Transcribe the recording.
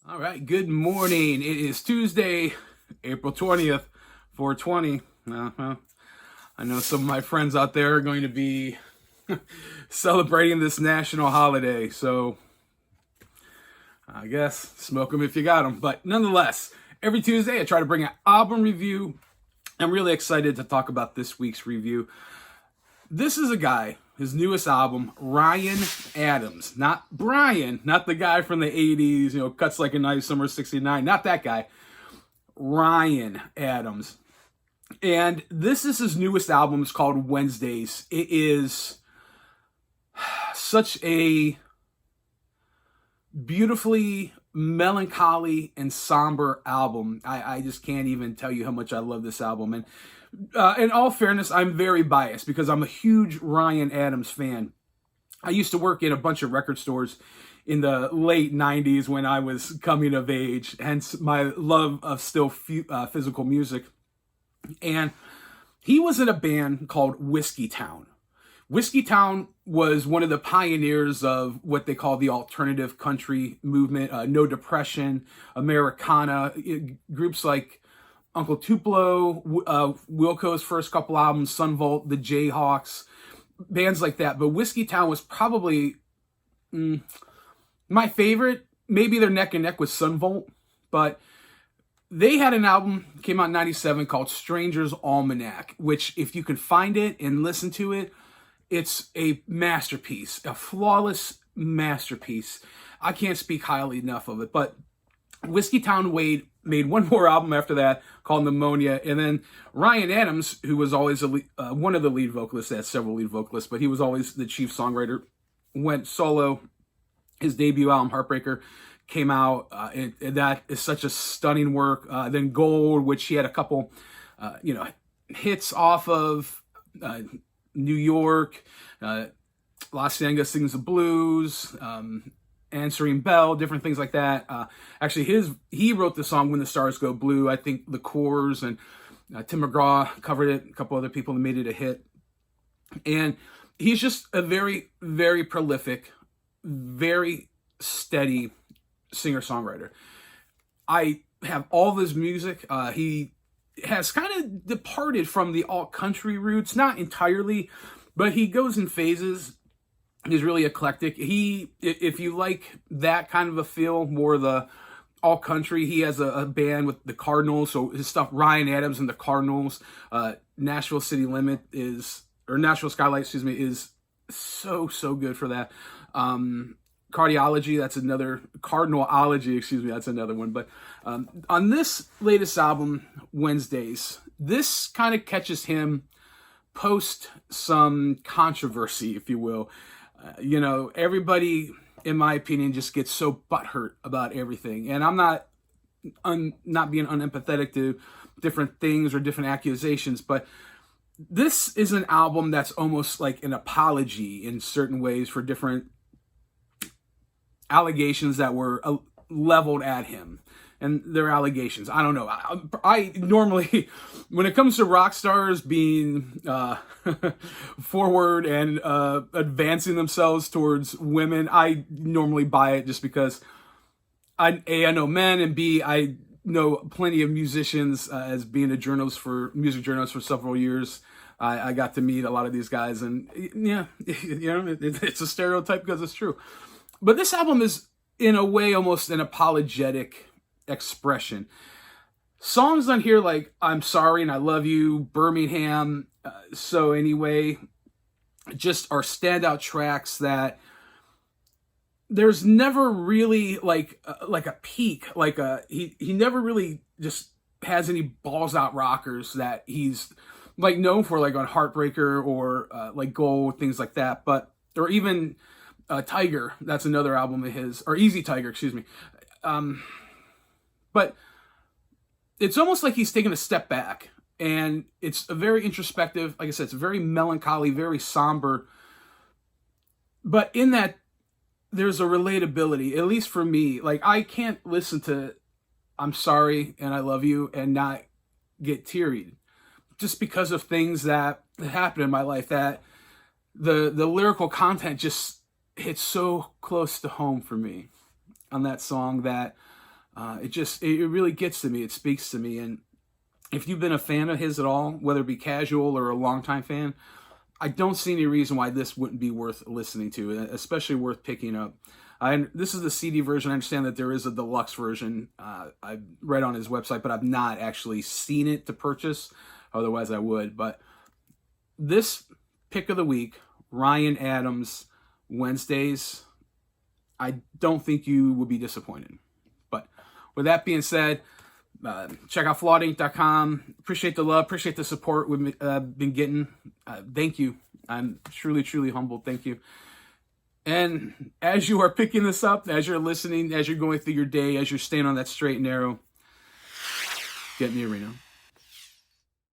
All right, good morning. It is Tuesday, April 20th, 420. I know some of my friends out there are going to be celebrating this national holiday, so I guess smoke them if you got them. But nonetheless, every Tuesday I try to bring an album review. I'm really excited to talk about this week's review. This is a guy, his newest album, Ryan Adams. Not Brian, not the guy from the 80s, cuts like a knife, summer 69. Not that guy. Ryan Adams. And this is his newest album. It's called Wednesdays. It is such a beautifully melancholy and somber album. I just can't even tell you how much I love this album. And in all fairness, I'm very biased because I'm a huge Ryan Adams fan. I used to work in a bunch of record stores in the late 90s when I was coming of age, hence my love of still physical music. And he was in a band called Whiskey Town. Whiskey Town was one of the pioneers of what they call the alternative country movement, No Depression, Americana, groups like Uncle Tupelo, Wilco's first couple albums, Sun Volt, the Jayhawks, bands like that. But Whiskey Town was probably my favorite. Maybe they're neck and neck with Sun Volt, but they had an album, came out in 97, called Stranger's Almanac, which if you can find it and listen to it, it's a masterpiece, a flawless masterpiece. I can't speak highly enough of it, but Whiskey Town made one more album after that called Pneumonia, and then Ryan Adams, who was always one of the lead vocalists, they had several lead vocalists, but he was always the chief songwriter, went solo. His debut album, Heartbreaker, came out, and that is such a stunning work. Then Gold, which he had a couple, hits off of, New York, Los Angeles Sings the Blues, Answering Bell, different things like that. Actually, he wrote the song When the Stars Go Blue. I think the Coors and Tim McGraw covered it. A couple other people made it a hit. And he's just a very, very prolific, very steady singer-songwriter. I have all of his music. He has kind of departed from the alt-country roots, not entirely, but he goes in phases. He's really eclectic. If you like that kind of a feel, more the alt-country, he has a band with the Cardinals, so his stuff, Ryan Adams and the Cardinals, Nashville Skylight, is so good for that. Cardiology, that's another, Cardinalology, that's another one. But on this latest album, Wednesdays, this kind of catches him post some controversy, if you will. Everybody, in my opinion, just gets so butthurt about everything. And I'm not being unempathetic to different things or different accusations, but this is an album that's almost like an apology in certain ways for different allegations that were leveled at him. And their allegations, I don't know. I normally, when it comes to rock stars being forward and advancing themselves towards women, I normally buy it just because I know men, and B, I know plenty of musicians as being a music journalist for several years. I got to meet a lot of these guys, and yeah, it's a stereotype because it's true. But this album is, in a way, almost an apologetic expression. Songs on here like I'm Sorry and I Love You, Birmingham, So Anyway, just are standout tracks that there's never really like a peak, he never really just has any balls out rockers that he's like known for, like on Heartbreaker or like Gold, things like that. Or even Tiger, that's another album of his, or Easy Tiger, excuse me. But it's almost like he's taken a step back, and it's a very introspective, like I said, it's very melancholy, very somber. But in that, there's a relatability, at least for me. Like, I can't listen to I'm Sorry and I Love You and not get teary, just because of things that happened in my life, that the lyrical content just hits so close to home for me on that song, that It really gets to me. It speaks to me. And if you've been a fan of his at all, whether it be casual or a longtime fan, I don't see any reason why this wouldn't be worth listening to, especially worth picking up. This is the CD version. I understand that there is a deluxe version. I read on his website, but I've not actually seen it to purchase. Otherwise, I would. But this pick of the week, Ryan Adams, Wednesdays, I don't think you will be disappointed. But with that being said, check out flawedinc.com. Appreciate the love. Appreciate the support we've been getting. Thank you. I'm truly, truly humbled. Thank you. And as you are picking this up, as you're listening, as you're going through your day, as you're staying on that straight and narrow, get in the arena.